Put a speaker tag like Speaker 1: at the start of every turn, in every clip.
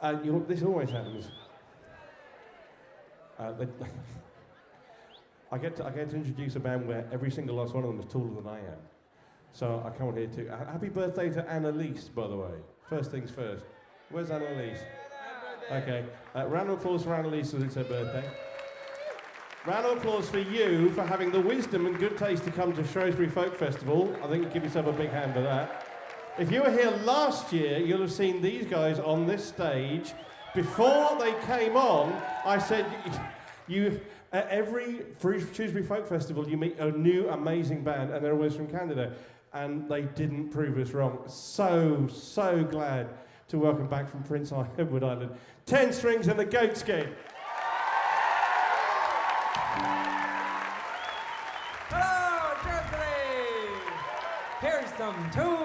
Speaker 1: This always happens. I get to introduce a band where every single last one of them is taller than I am. So I come on here to... happy birthday to Annalise, by the way. First things first. Where's Annalise? Okay. Round of applause for Annalise as it's her birthday. Round of applause for you for having the wisdom and good taste to come to Shrewsbury Folk Festival. I think give yourself a big hand for that. If you were here last year, you'll have seen these guys on this stage. Before they came on, I said, at every Shrewsbury Folk Festival, you meet a new amazing band, and they're always from Canada. And they didn't prove us wrong. So glad to welcome back from Prince Edward Island, 10 Strings and a Goatskin.
Speaker 2: Hello, Shrewsbury! Here's some tunes.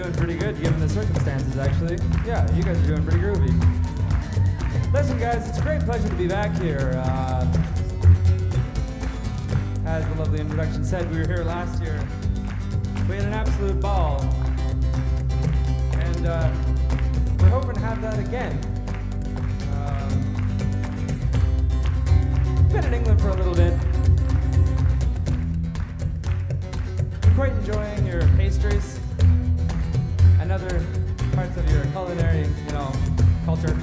Speaker 2: doing pretty good given the circumstances, actually. Yeah, you guys are doing pretty groovy. Listen, guys, it's a great pleasure to be back here. As the lovely introduction said, we were here last year. We had an absolute ball. And we're hoping to have that again. Been in England for a little bit. Been quite enjoying your pastries and other parts of your culinary, culture.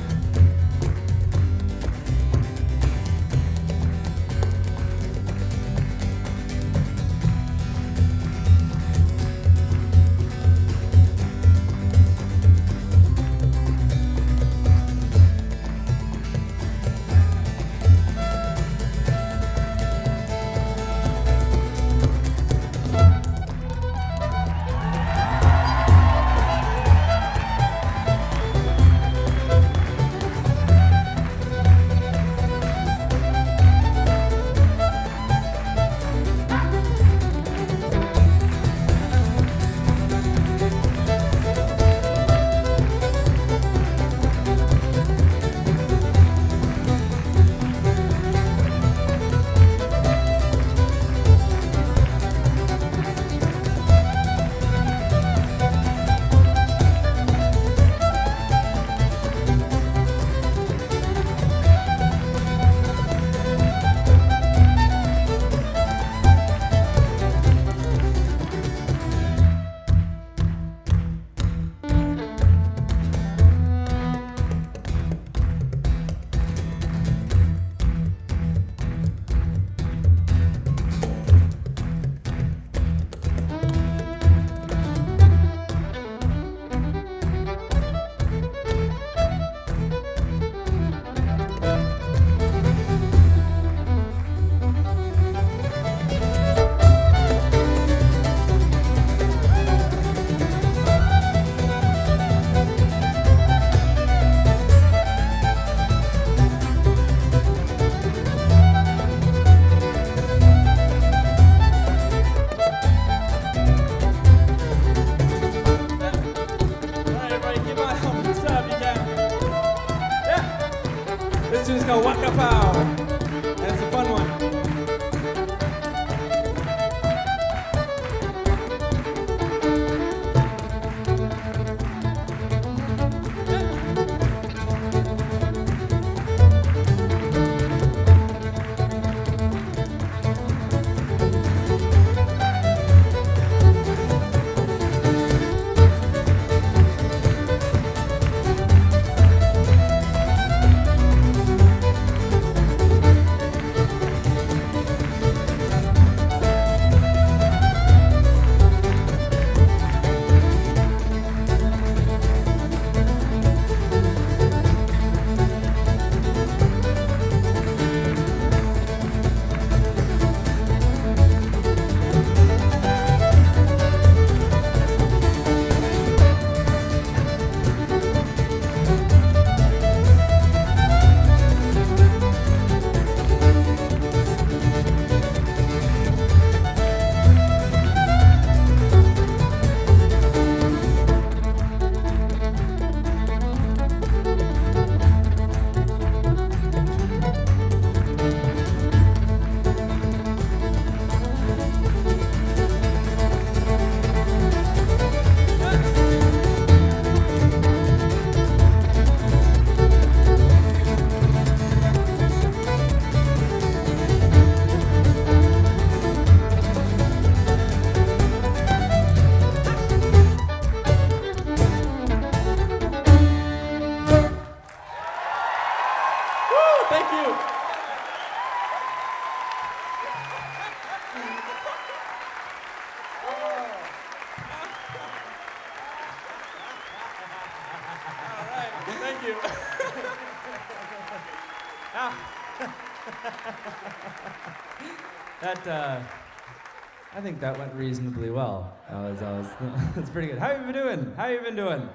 Speaker 2: I think that went reasonably well. That's pretty good. How have you been doing? How have you been doing?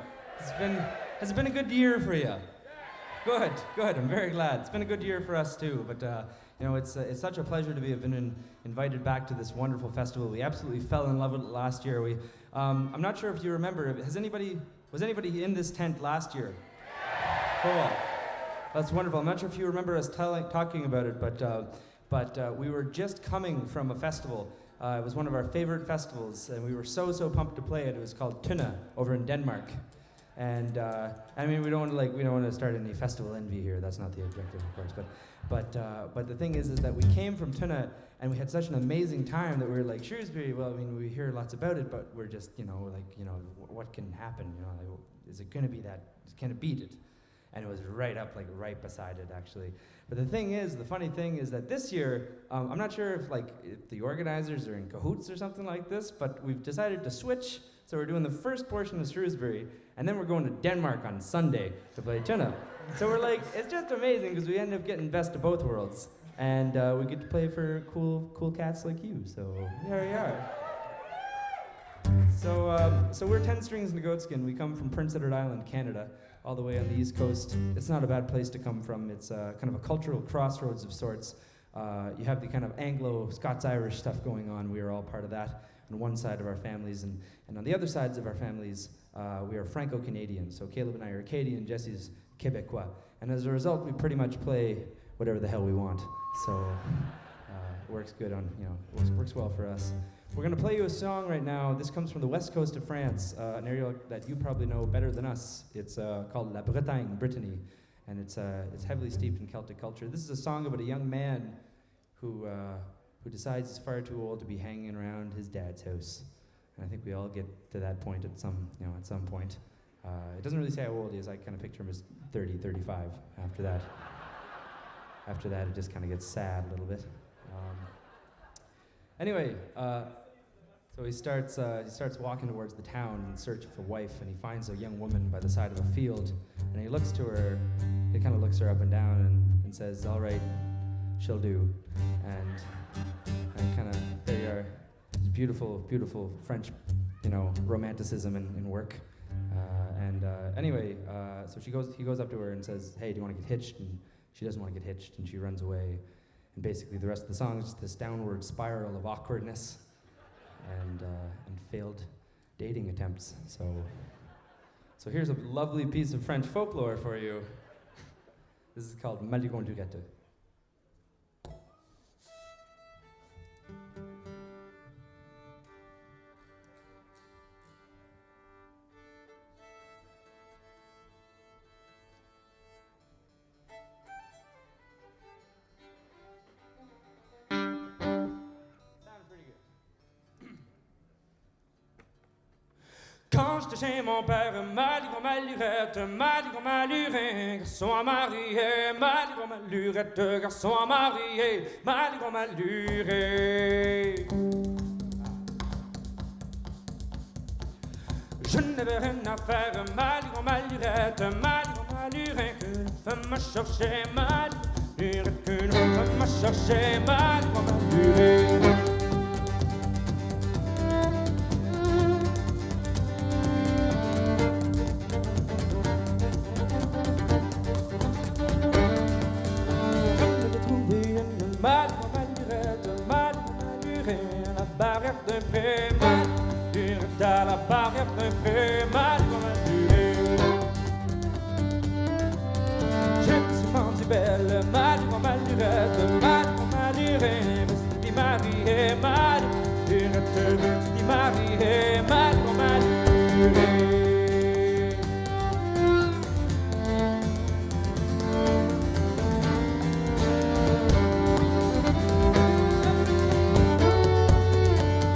Speaker 2: Has it been a good year for you? Good. I'm very glad. It's been a good year for us too. But it's such a pleasure to be invited back to this wonderful festival. We absolutely fell in love with it last year. I'm not sure if you remember. Was anybody in this tent last year? Cool. That's wonderful. I'm not sure if you remember us talking about it, but we were just coming from a festival. It was one of our favorite festivals, and we were so pumped to play it. It was called Tuna over in Denmark. And I mean, we don't want to start any festival envy here. That's not the objective, of course. But the thing is that we came from Tuna, and we had such an amazing time that we were like, Shrewsbury. Well, I mean, we hear lots about it, but we're just, what can happen? Is it going to be that? Can it beat it? And it was right beside it, actually. But the funny thing is that this year, I'm not sure if the organizers are in cahoots or something like this, but we've decided to switch. So we're doing the first portion of Shrewsbury, and then we're going to Denmark on Sunday to play Tuna. So we're like, it's just amazing because we end up getting best of both worlds. And we get to play for cool cats like you. So there we are. So we're 10 Strings and a Goatskin. We come from Prince Edward Island, Canada, all the way on the East Coast. It's not a bad place to come from. It's kind of a cultural crossroads of sorts. You have the kind of Anglo-Scots-Irish stuff going on. We are all part of that on one side of our families. And on the other sides of our families, we are Franco-Canadian. So Caleb and I are Acadian, Jesse's Quebecois. And as a result, we pretty much play whatever the hell we want. So it works good works well for us. We're going to play you a song right now. This comes from the west coast of France, an area that you probably know better than us. It's called La Bretagne, Brittany, and it's heavily steeped in Celtic culture. This is a song about a young man who decides he's far too old to be hanging around his dad's house. And I think we all get to that point at some point. It doesn't really say how old he is. I kind of picture him as 30, 35 after that. After that, it just kind of gets sad a little bit. Anyway, so he starts walking towards the town in search of a wife, and he finds a young woman by the side of a field, and he looks to her, he kind of looks her up and down and says, all right, she'll do. And kind of, there you are, beautiful, beautiful French, romanticism in work. Anyway, so he goes up to her and says, hey, do you want to get hitched? And she doesn't want to get hitched, and she runs away. And basically the rest of the song is just this downward spiral of awkwardness and failed dating attempts. So here's a lovely piece of French folklore for you. This is called Maligondurette.
Speaker 3: Quand j'étais chez mon père, m'a dit qu'on m'allurette, m'a dit qu'on m'allurait, garçon à marier, m'a dit qu'on m'allurette, garçon à marier, m'a dit qu'on m'allurait. Je n'avais rien à faire, m'a dit qu'on m'allurette, m'a dit qu'on m'allurait, qu'une femme m'a cherché, m'a dit qu'une femme m'a cherché, m'a dit qu'on m'allurait. À la barrière d'un pré, mal comme un duré. Je me suis rendue belle, mal comme un lurette, mal comme un duré. Je me suis mariée, mal lurette, je me suis mariée, mal comme un duré.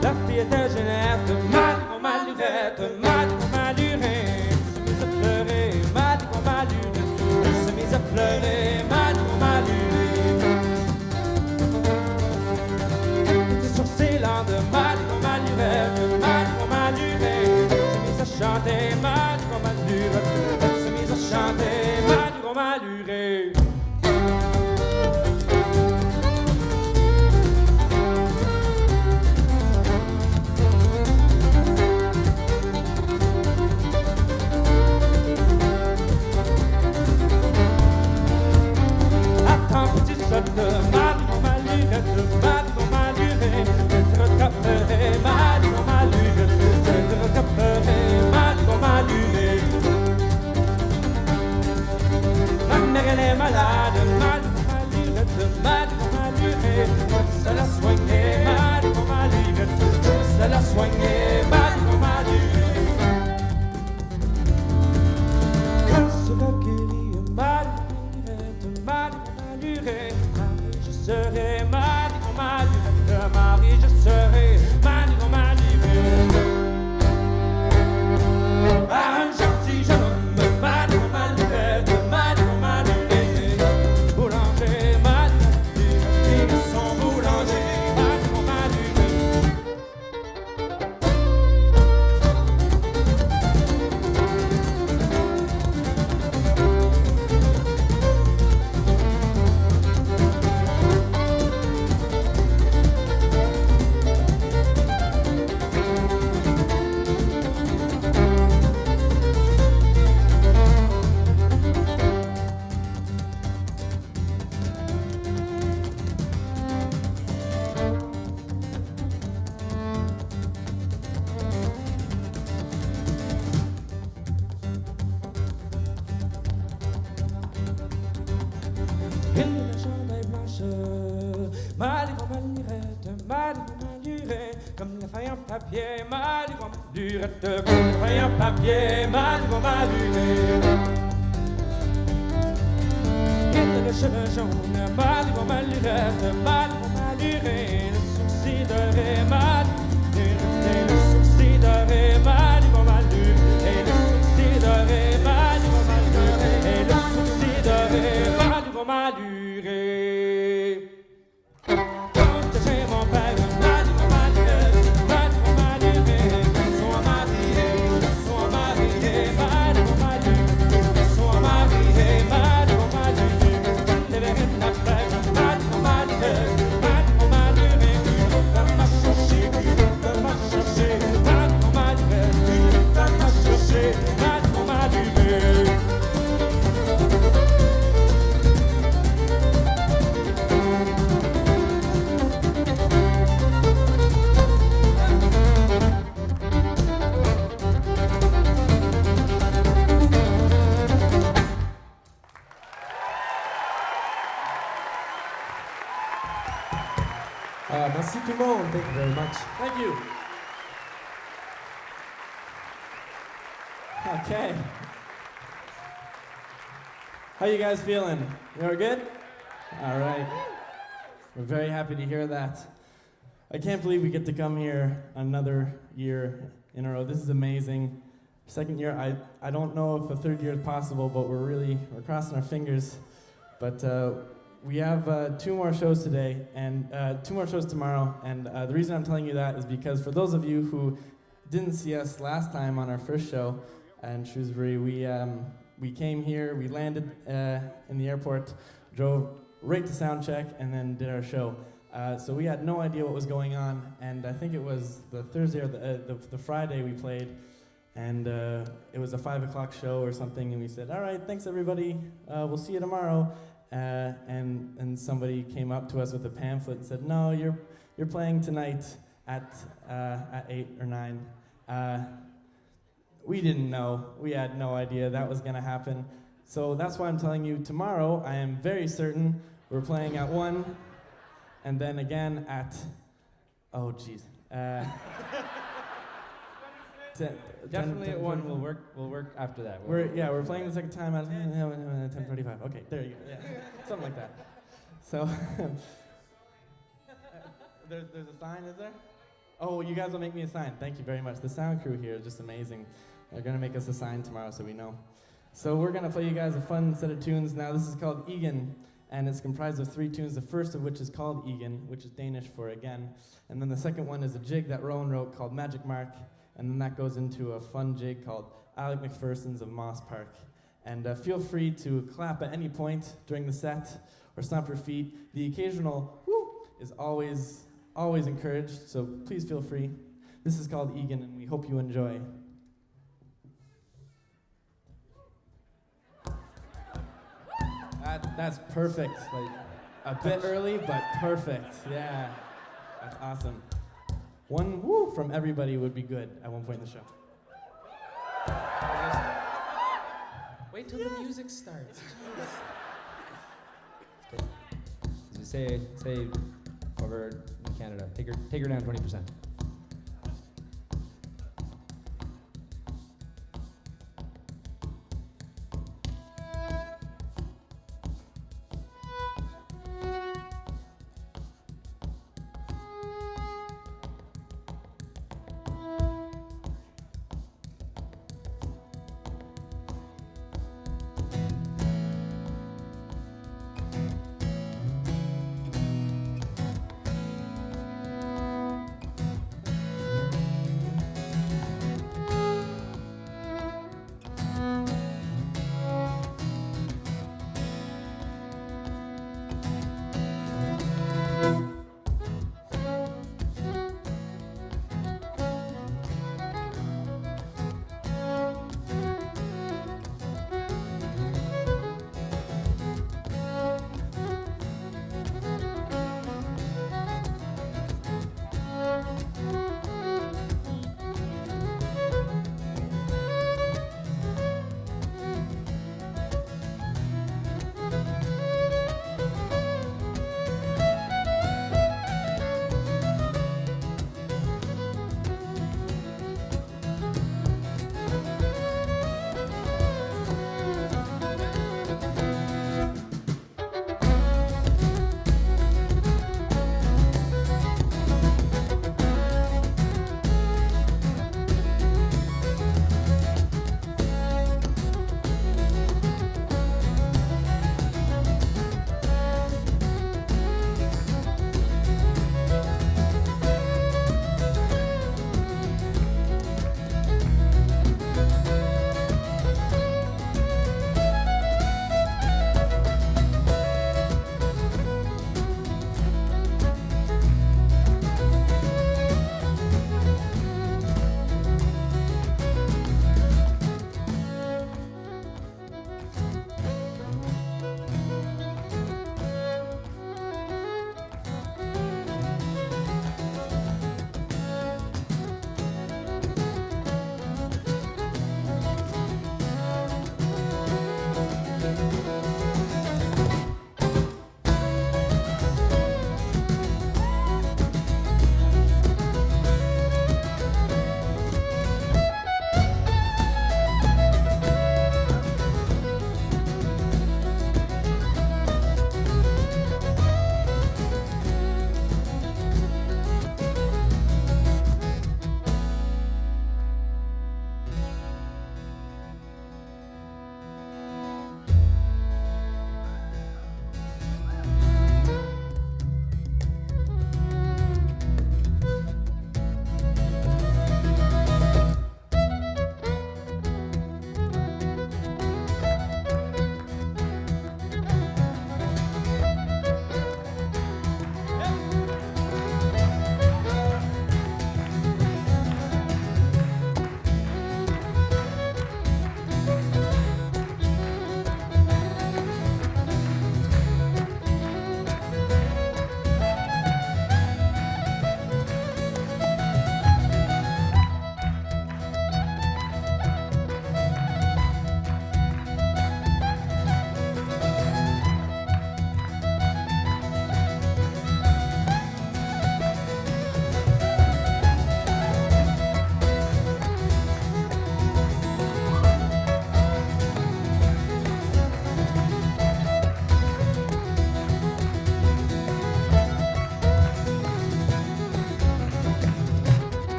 Speaker 3: La fille était jeunette, mal m'a dit qu'on m'a luré, se mise à pleurer, m'a dit qu'on m'a luré, se mise à pleurer, m'a dit qu'on m'a luré. Était sur ses landes, m'a dit qu'on m'a luré, m'a dit qu'on m'a luré, se mise à chanter, m'a dit qu'on m'a luré, se mise à chanter, m'a dit qu'on m'a luré. Je te rattraperai, mal dans ma lune, je te papier, malurette, feuille à papier, malurette. Il le cheveu jaune, malurette, malurette, le sourcil doré, malurette, le sourcil doré, malurette, et le sourcil doré, malurette, et le sourcil doré, malurette.
Speaker 4: Merci tout le monde. Thank you very much.
Speaker 5: Thank you. Okay. How you guys feeling? You all good? All right. We're very happy to hear that. I can't believe we get to come here another year in a row. This is amazing. Second year, I don't know if a third year is possible, but we're crossing our fingers. But we have 2 more shows today and 2 more shows tomorrow. And the reason I'm telling you that is because for those of you who didn't see us last time on our first show in Shrewsbury, we came here, we landed in the airport, drove right to sound check, and then did our show. So we had no idea what was going on, and I think it was the Thursday or the Friday we played, and it was a 5 o'clock show or something, and we said, all right, thanks everybody, we'll see you tomorrow. And somebody came up to us with a pamphlet and said, no, you're playing tonight at 8 or 9. We didn't know. We had no idea that was going to happen. So that's why I'm telling you, tomorrow, I am very certain we're playing at 1, and then again at, oh, jeez.
Speaker 2: Definitely at 1. We'll work after that.
Speaker 5: We're playing the second time at 10:45. Okay, there you go. Yeah, something like that. So there's a sign, is there? Oh, you guys will make me a sign. Thank you very much. The sound crew here is just amazing. They're gonna make us a sign tomorrow, so we know. So we're gonna play you guys a fun set of tunes. Now this is called Egan, and it's comprised of 3 tunes. The first of which is called Egan, which is Danish for again, and then the second one is a jig that Rowan wrote called Magic Mark. And then that goes into a fun jig called Alec McPherson's of Moss Park. And feel free to clap at any point during the set or stomp your feet. The occasional woo is always encouraged, so please feel free. This is called Egan, and we hope you enjoy. That's perfect. Like a bit early, but perfect. Yeah, that's awesome. 1 woo from everybody would be good at one point in the show.
Speaker 3: Wait till the music starts.
Speaker 2: As we say over in Canada, take her down 20%.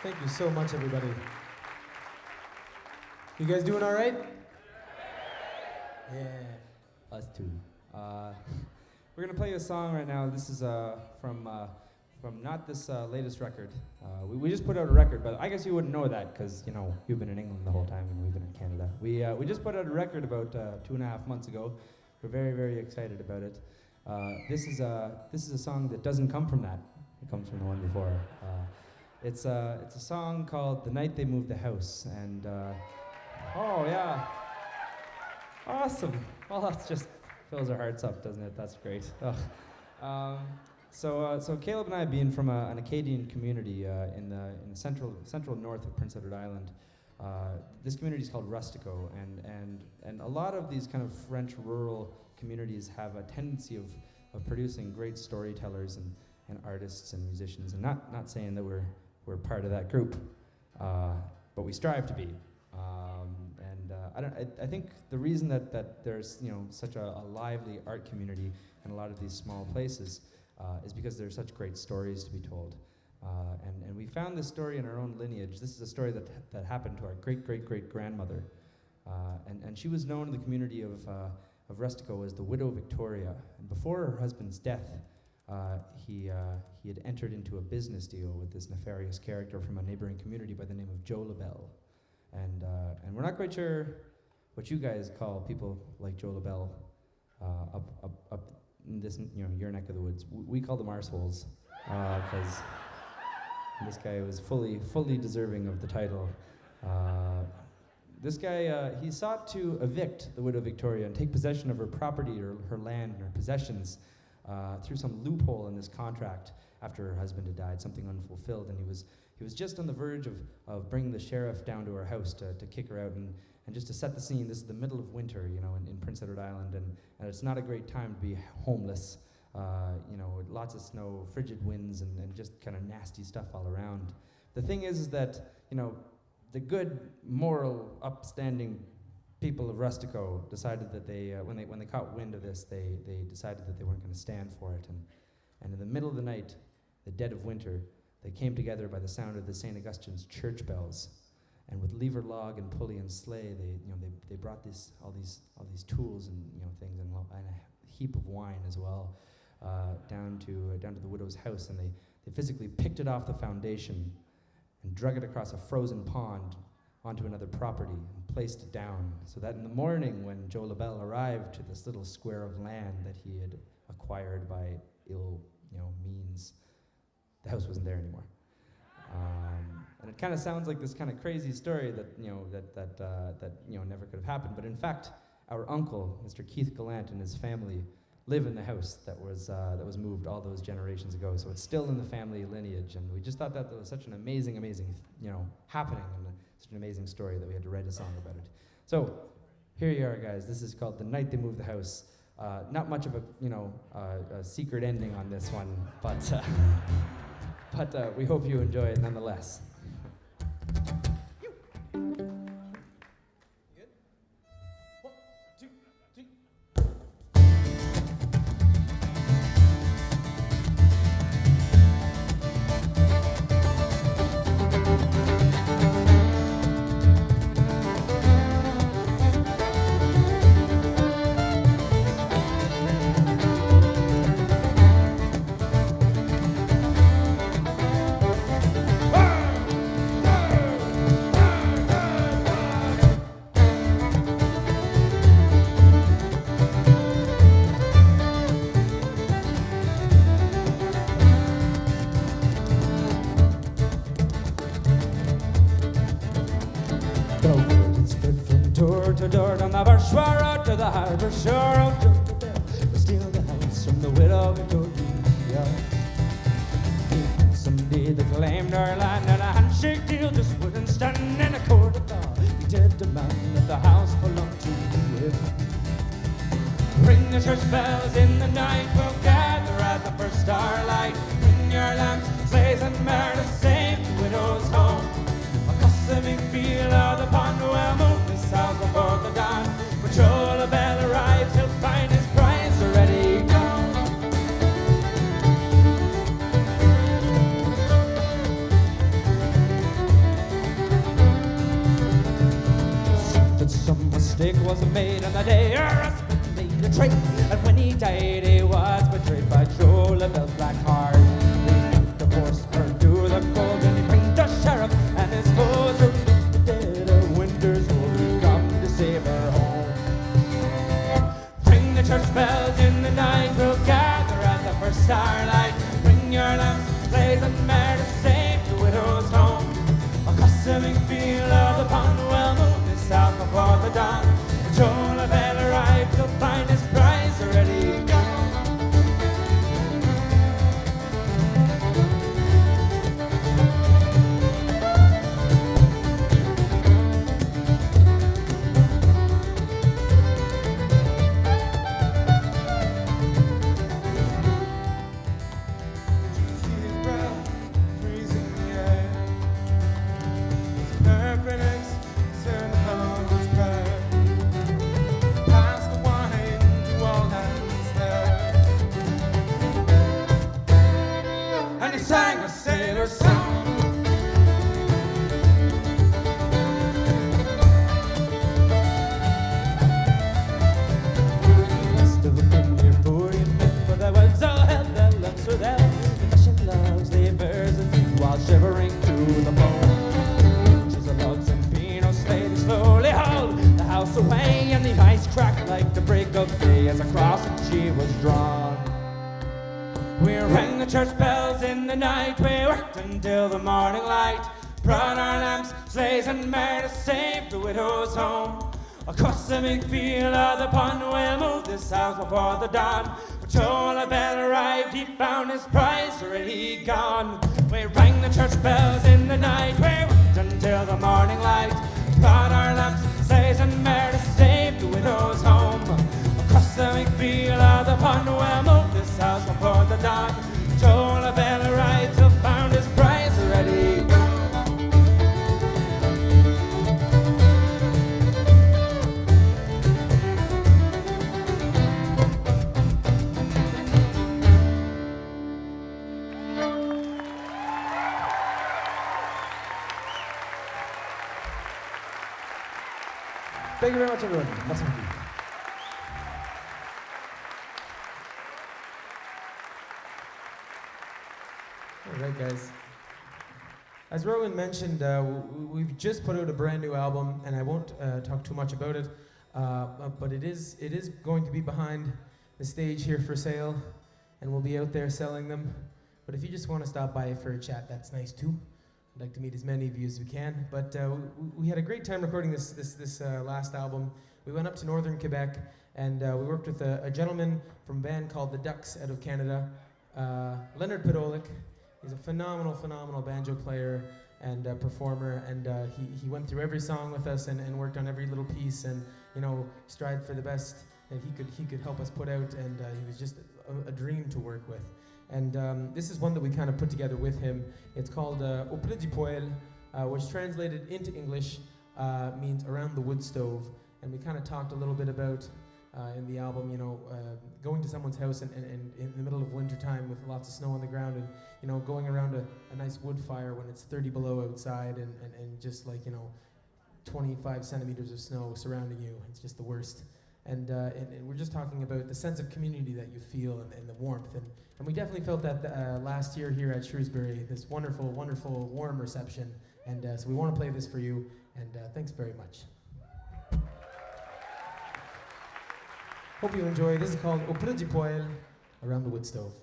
Speaker 4: Thank you so much, everybody. You guys doing all right?
Speaker 2: Yeah, us too. We're gonna play you a song right now. This is from not this latest record. We just put out a record, but I guess you wouldn't know that because you've been in England the whole time and we've been in Canada. We just put out a record about 2.5 months ago. We're very, very excited about it. This is a song that doesn't come from that. It comes from the one before. It's a song called "The Night They Moved the House," and oh yeah, awesome. Well, that's just fills our hearts up, doesn't it? That's great. So Caleb and I, being from an Acadian community in the central north of Prince Edward Island, this community is called Rustico, and a lot of these kind of French rural communities have a tendency of producing great storytellers and artists and musicians. And not saying that we're part of that group, but we strive to be. I think the reason that there's such a lively art community in a lot of these small places is because there's such great stories to be told. And we found this story in our own lineage. This is a story that happened to our great-great-great-grandmother. And she was known in the community of Rustico as the Widow Victoria. And before her husband's death, he had entered into a business deal with this nefarious character from a neighboring community by the name of Joe LaBelle. And we're not quite sure what you guys call people like Joe LaBelle up in this, your neck of the woods. We call them arseholes, because this guy was fully deserving of the title. This guy, he sought to evict the Widow Victoria and take possession of her property or her land and her possessions through some loophole in this contract after her husband had died, something unfulfilled, and he was just on the verge of bringing the sheriff down to her house to kick her out. And just to set the scene, this is the middle of winter, in Prince Edward Island, and it's not a great time to be homeless. Lots of snow, frigid winds, and just kind of nasty stuff all around. The thing is that, the good, moral, upstanding people of Rustico decided that they, when they caught wind of this, they decided that they weren't going to stand for it. And in the middle of the night, the dead of winter, they came together by the sound of the St. Augustine's church bells. And with lever, log, and pulley and sleigh, they brought all these tools and things and a heap of wine as well down to the widow's house, and they physically picked it off the foundation and drug it across a frozen pond onto another property and placed it down, so that in the morning when Joe LaBelle arrived to this little square of land that he had acquired by ill means, the house wasn't there anymore. And it kind of sounds like this kind of crazy story that never could have happened. But in fact, our uncle, Mr. Keith Gallant, and his family live in the house that was moved all those generations ago. So it's still in the family lineage, and we just thought that was such an amazing happening and such an amazing story that we had to write a song about it. So here you are, guys. This is called "The Night They Moved the House." Not much of a secret ending on this one, but we hope you enjoy it nonetheless. To the harbor shore, oh, to steal the house from the widow Victoria. Someday they claimed our land, and a handshake deal just wouldn't stand in a court of law. He did demand that the house belonged to him. Ring the church bells in the night, we'll gather at the first starlight. Bring your lamps, sleighs, and mare to save the widow's home. Across the big field of the pond, we'll move this house before the dawn. When Joe LaBelle arrives, he'll find his prize already gone.
Speaker 3: made on the day her husband made a trade. And when he died, he was betrayed by Joe LaBelle Blackheart. He divorced her to the cold, and he bring the sheriff and his foes are the dead of winter's cold. He come to save her home. Ring the church bells in the night, we'll gather at the first starlight. Bring your lamps, blaze and mare to save the widow's home. Across the big field of the pond, we'll move this south before the dawn. Joe LaBelle arrived, he'll find his prize already gone. Sang a sailor song. Must have been near Borean men, but there was all hell that lumps with hell. The fishing logs, the birds and things, while shivering to the bone. She's a logs and Pino slowly, slowly hauled the house away, and the ice cracked like the break of day as across it she was drawn. We rang the church bells in the night, we worked until the morning light. Brought our lamps, sleighs and mare to save the widow's home. Across the big field of the pond, we'll move this house before the dawn. When Joe LaBelle arrived, he found his prize already gone. We rang the church bells in the night, we worked until the morning light. Brought our lamps, sleighs and mare to save the widow's home. Across the big field of the pond, we'll move this house before the dawn. Joe LaBelle arrived, he found his prize already gone.
Speaker 4: Thank you very much, everyone. Awesome. All right, guys. As Rowan mentioned, we've just put out a brand new album, and I won't talk too much about it, but it is going to be behind the stage here for sale, and we'll be out there selling them. But if you just want to stop by for a chat, that's nice too. I'd like to meet as many of you as we can. But we had a great time recording this last album. We went up to northern Quebec, and we worked with a gentleman from a band called The Ducks out of Canada, Leonard Podolik. He's a phenomenal banjo player and performer, and he went through every song with us and worked on every little piece, and strived for the best that he could help us put out, and he was just a dream to work with. And this is one that we kind of put together with him. It's called Au Près du Poêle, which translated into English means around the wood stove. And we kind of talked a little bit about in the album, going to someone's house and in the middle of winter time with lots of snow on the ground, and going around a nice wood fire when it's 30 below outside, and just like 25 centimeters of snow surrounding you. It's just the worst. And we're just talking about the sense of community that you feel and the warmth. And we definitely felt that last year here at Shrewsbury, this wonderful, warm reception. And so we want to play this for you, and thanks very much. Hope you enjoy. This is called Au Près du Poêle, Around the Wood Stove.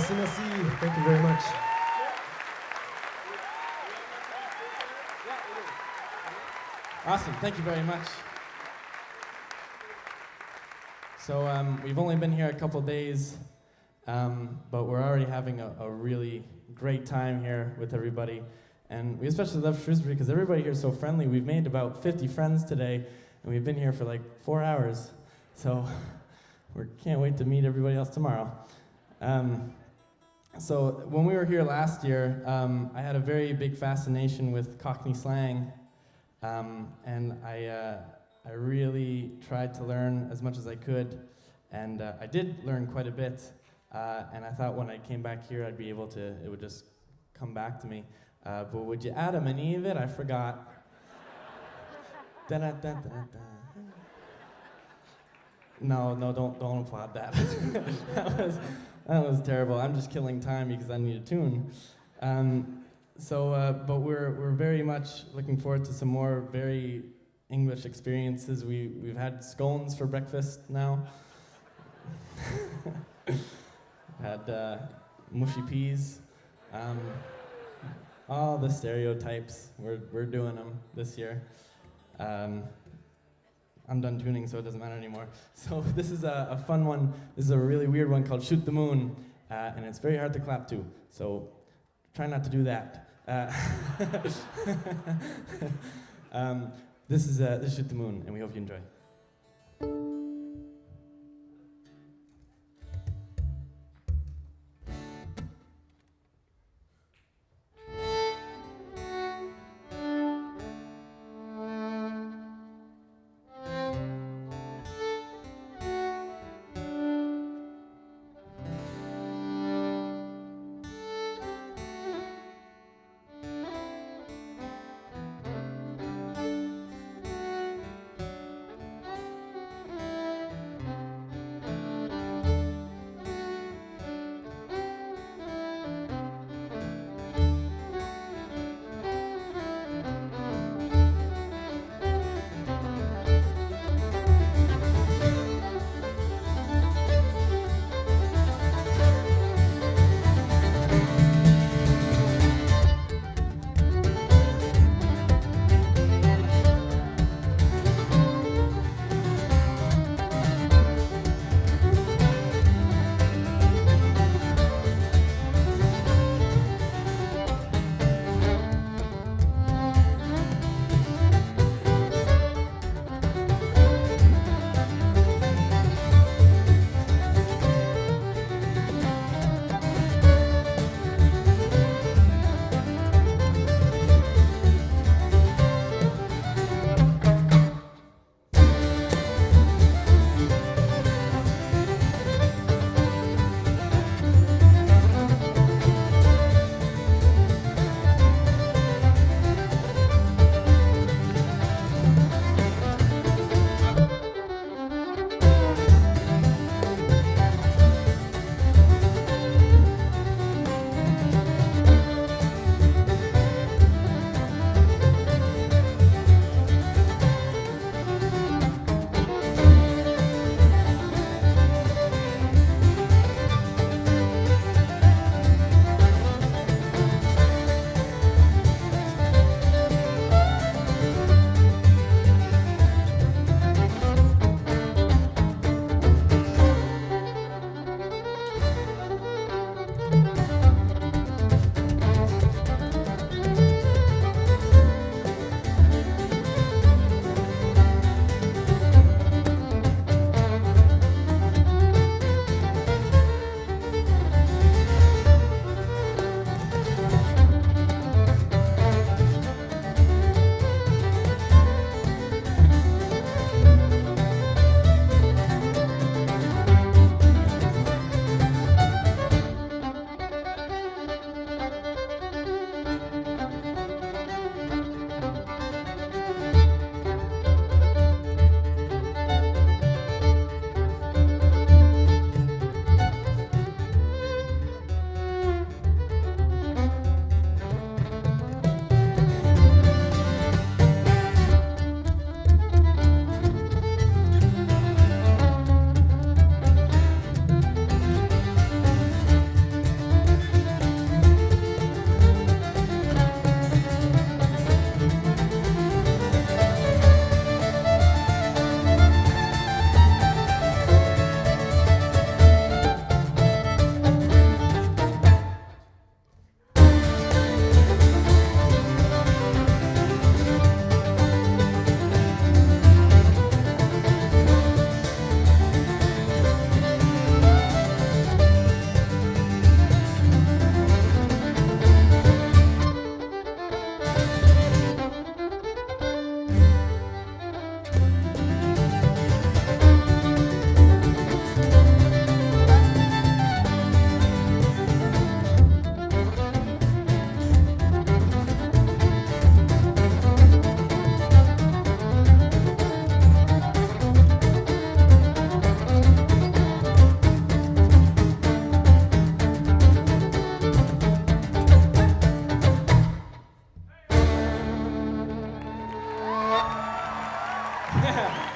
Speaker 4: Merci, merci. Thank you very much.
Speaker 5: Awesome. Thank you very much. So we've only been here a couple days, but we're already having a really great time here with everybody. And we especially love Shrewsbury because everybody here is so friendly. We've made about 50 friends today, and we've been here for like 4 hours. So we can't wait to meet everybody else tomorrow. So when we were here last year, I had a very big fascination with Cockney slang, and I really tried to learn as much as I could, and I did learn quite a bit, and I thought when I came back here I'd be able to, it would just come back to me. But would you Adam and Eve it? I forgot. Da-da-da-da-da. No, don't applaud that. that was terrible. I'm just killing time because I need a tune. But we're very much looking forward to some more very English experiences. We've had scones for breakfast now. Had mushy peas. All the stereotypes, we're doing them this year. I'm done tuning, so it doesn't matter anymore. So this is a fun one. This is a really weird one called Shoot the Moon, and it's very hard to clap to. So try not to do that. This is Shoot the Moon, and we hope you enjoy.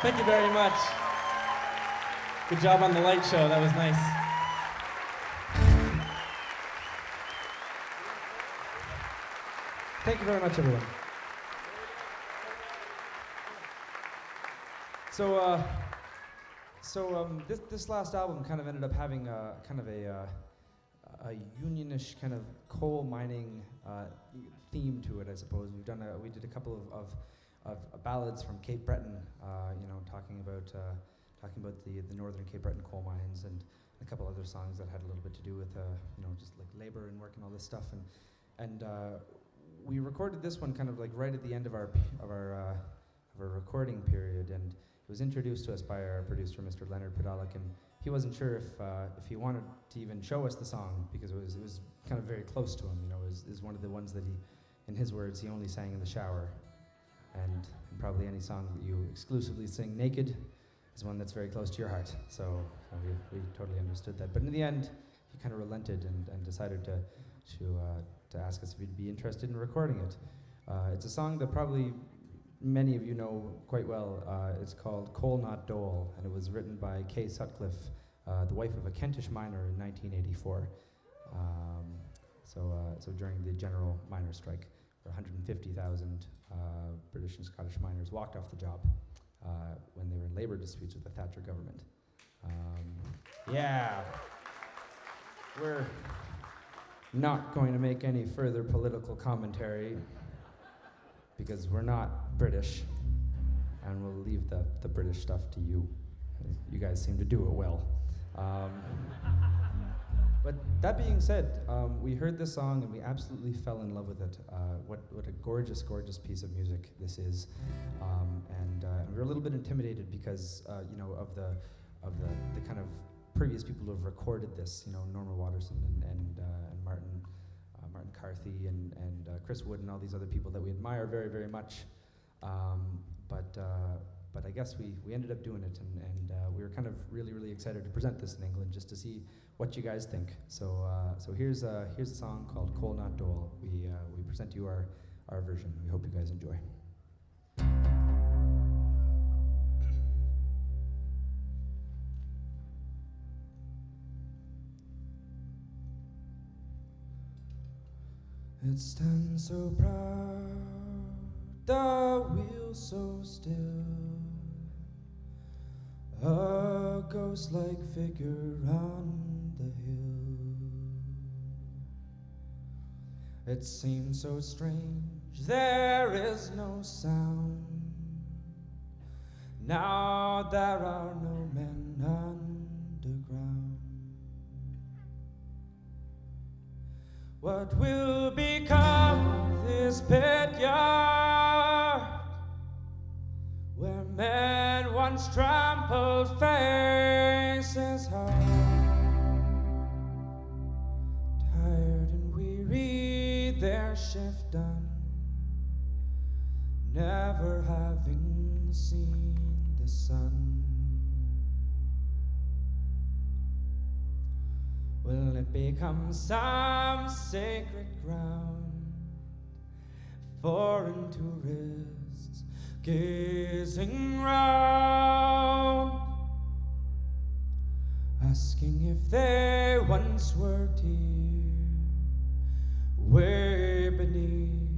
Speaker 5: Thank you very much. Good job on the light show. That was nice.
Speaker 2: Thank you very much, everyone. This last album kind of ended up having a kind of a unionish kind of coal mining theme to it, I suppose. We did a couple of ballads from Cape Breton, talking about the northern Cape Breton coal mines, and a couple other songs that had a little bit to do with just like labor and work and all this stuff, and we recorded this one kind of like right at the end of our recording period, and it was introduced to us by our producer, Mr. Leonard Podolak, and he wasn't sure if he wanted to even show us the song, because it was kind of very close to him. It was one of the ones that he, in his words, he only sang in the shower, and probably any song that you exclusively sing naked is one that's very close to your heart. So we totally understood that. But in the end, he kind of relented and decided to ask us if we'd be interested in recording it. It's a song that probably many of you know quite well. It's called Coal Not Dole, and it was written by Kay Sutcliffe, the wife of a Kentish miner in 1984. So during the general miners' strike, where 150,000 British and Scottish miners walked off the job when they were in labor disputes with the Thatcher government. We're not going to make any further political commentary because we're not British, and we'll leave the British stuff to you. You guys seem to do it well. But that being said, we heard this song and we absolutely fell in love with it. What a gorgeous, gorgeous piece of music this is. And we were a little bit intimidated because of the kind of previous people who have recorded this. Norma Watterson and Martin Carthy and Chris Wood and all these other people that we admire very, very much. But I guess we ended up doing it, and we were kind of really, really excited to present this in England just to see what you guys think. So here's a song called Coal Not Dole. We present to you our version. We hope you guys enjoy. It stands so proud, the wheel so still, a ghost-like figure on the hill. It seems so strange, there is no sound. Now there are no men underground. What will become of this pit yard where men once trampled faces hard? Tired and weary, their shift done, never having seen the sun. Will it become some sacred ground? Foreign tourists gazing round, asking if they once worked here, way beneath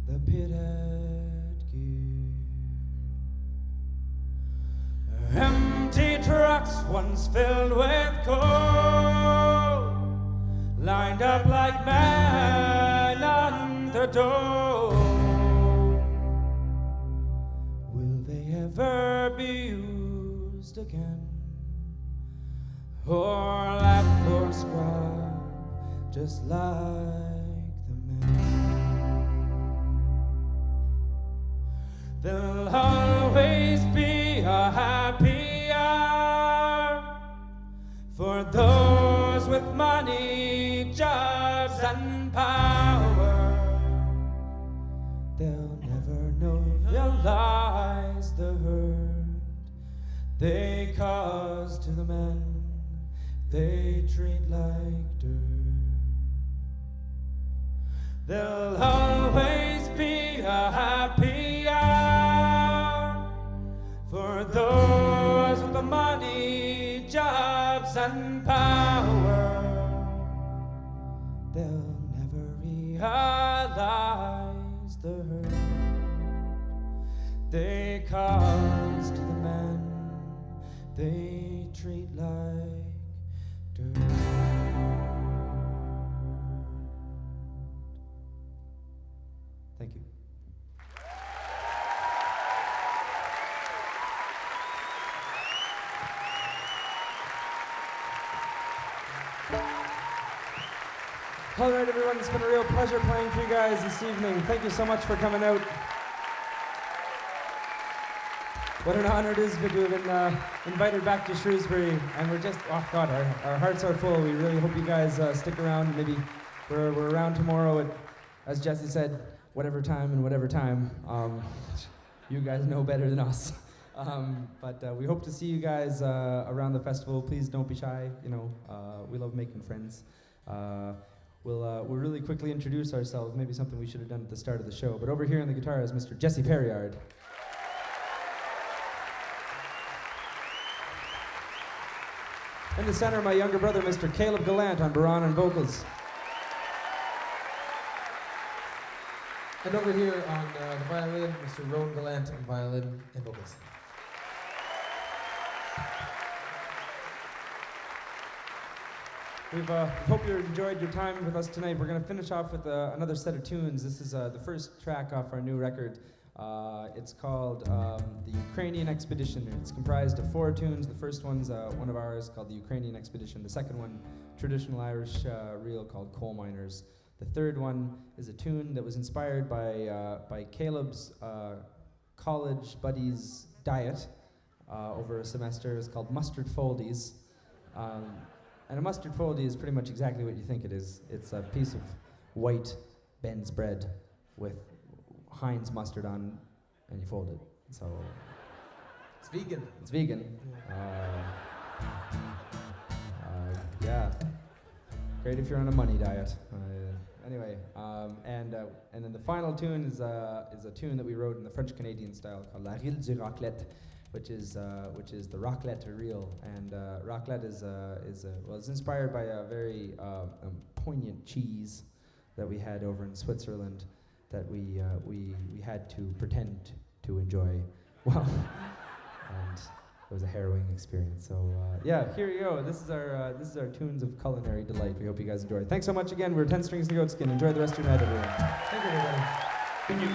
Speaker 2: the pitted gear. Empty trucks once filled with coal, lined up like men on the door. Will they ever be used again, or left for scrap just like the men? There'll always be a happy hour for those with money, jobs, and power. They'll never realize the hurt they cause to the men they treat like dirt. There'll always be a happy hour
Speaker 3: For those with the money, jobs, and power, they'll never realize the hurt they cause to the men they treat like dirt. Thank you. All right, everyone, it's been a real pleasure playing for you guys this evening. Thank you so much for coming out. What an honor it is to have been invited back to Shrewsbury, and we're just, oh God, our hearts are full. We really hope you guys stick around. Maybe we're around tomorrow at, as Jesse said, whatever time and whatever time. You guys know better than us. But we hope to see you guys around the festival. Please don't be shy. You know, we love making friends. We'll really quickly introduce ourselves. Maybe something we should have done at the start of the show. But over here on the guitar is Mr. Jesse Perriard. In the center, my younger brother, Mr. Caleb Gallant on baron and vocals.
Speaker 4: And over here on the violin, Mr. Rowan Gallant on violin and vocals.
Speaker 3: We hope you enjoyed your time with us tonight. We're going to finish off with another set of tunes. This is the first track off our new record. It's called The Ukrainian Expedition. It's comprised of 4 tunes. The first one's one of ours called The Ukrainian Expedition. The second one, traditional Irish reel called Coal Miners. The third one is a tune that was inspired by Caleb's college buddy's diet over a semester. It's called Mustard Foldies. And a mustard foldie is pretty much exactly what you think it is. It's a piece of white Ben's bread with Heinz mustard on, and you fold it. So
Speaker 4: it's vegan.
Speaker 3: It's vegan. Yeah. Great if you're on a money diet. Anyway, and then the final tune is a tune that we wrote in the French Canadian style called La Rille du Raclette, which is the raclette reel. And raclette is it's inspired by a very poignant cheese that we had over in Switzerland that we had to pretend to enjoy. Well, and it was a harrowing experience. So yeah, here you go. This is our tunes of culinary delight. We hope you guys enjoy it. Thanks so much again. We're 10 Strings and A Goatskin. Enjoy the rest of your night, everyone.
Speaker 4: Thank you, everybody.
Speaker 3: Thank you.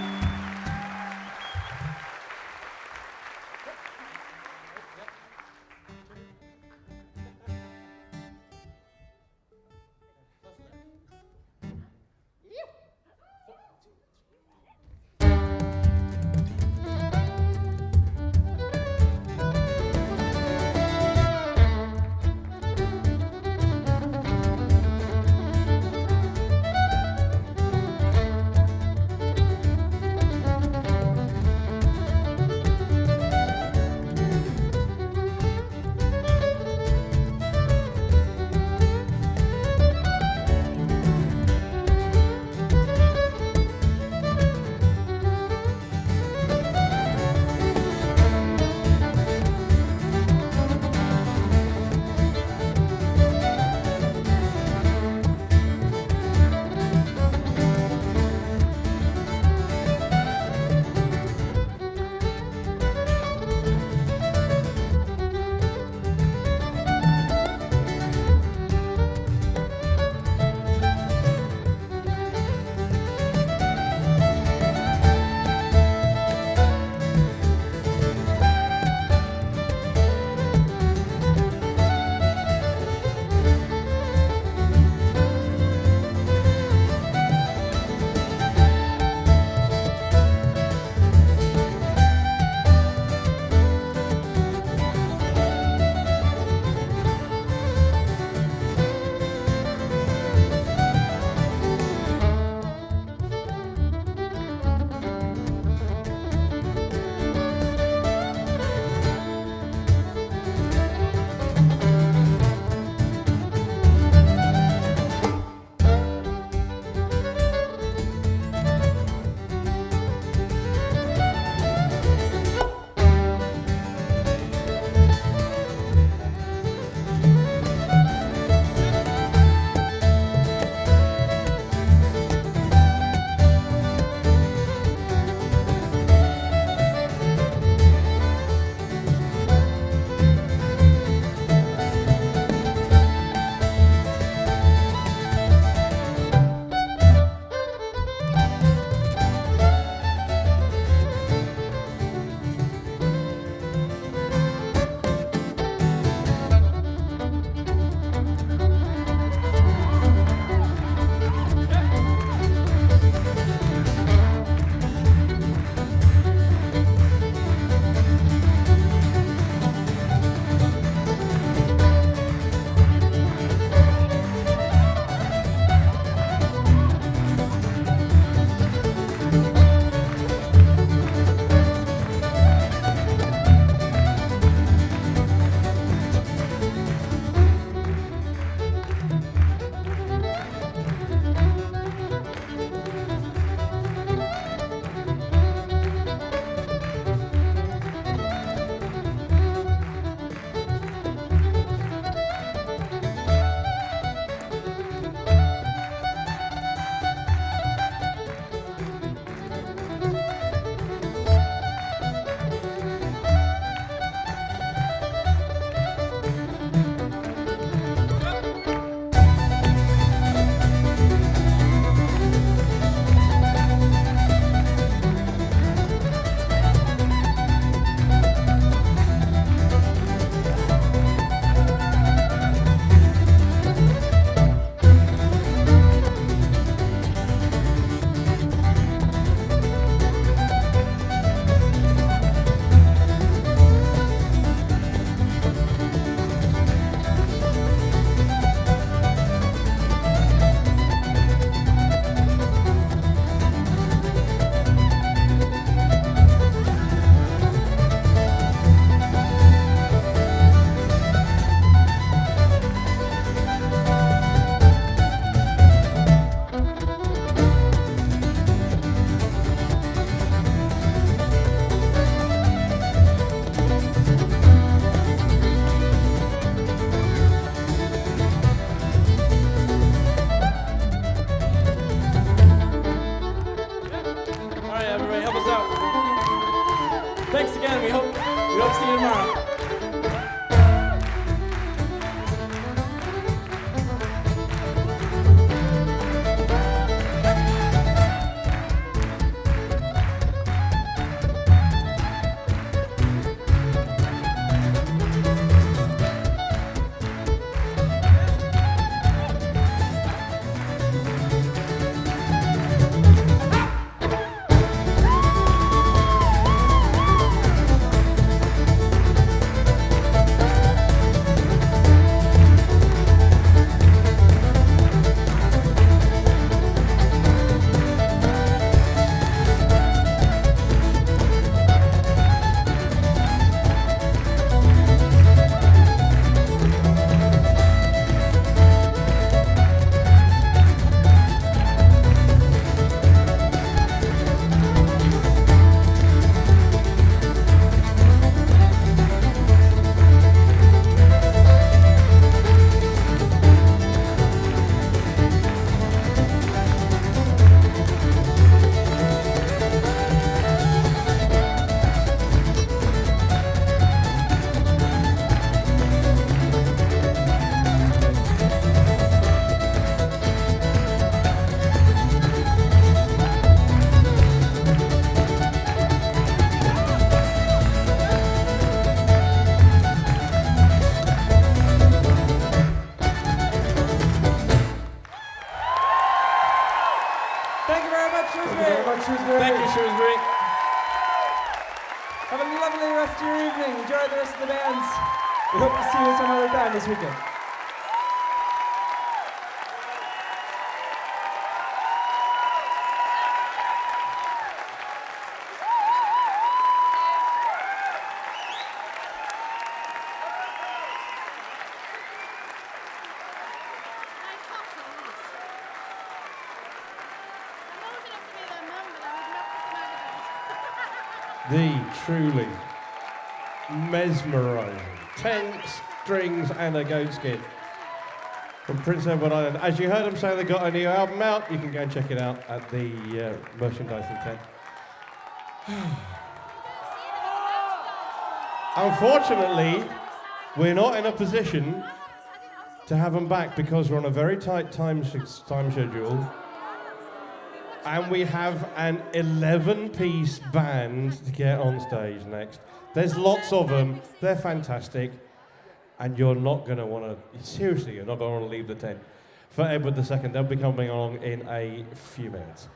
Speaker 3: tomorrow. Thank you very much, Shrewsbury.
Speaker 5: Thank you, Shrewsbury.
Speaker 3: Have a lovely rest of your evening. Enjoy the rest of the bands. We hope to see you some other time this weekend.
Speaker 1: The truly mesmerising 10 Strings and a Goatskin from Prince Edward Island. As you heard them say, they got a new album out. You can go and check it out at the merchandising tent. Unfortunately, we're not in a position to have them back because we're on a very tight time schedule. And we have an 11-piece band to get on stage next. There's lots of them. They're fantastic. And you're not going to want to, seriously, you're not going to want to leave the tent. For Edward II, they'll be coming along in a few minutes.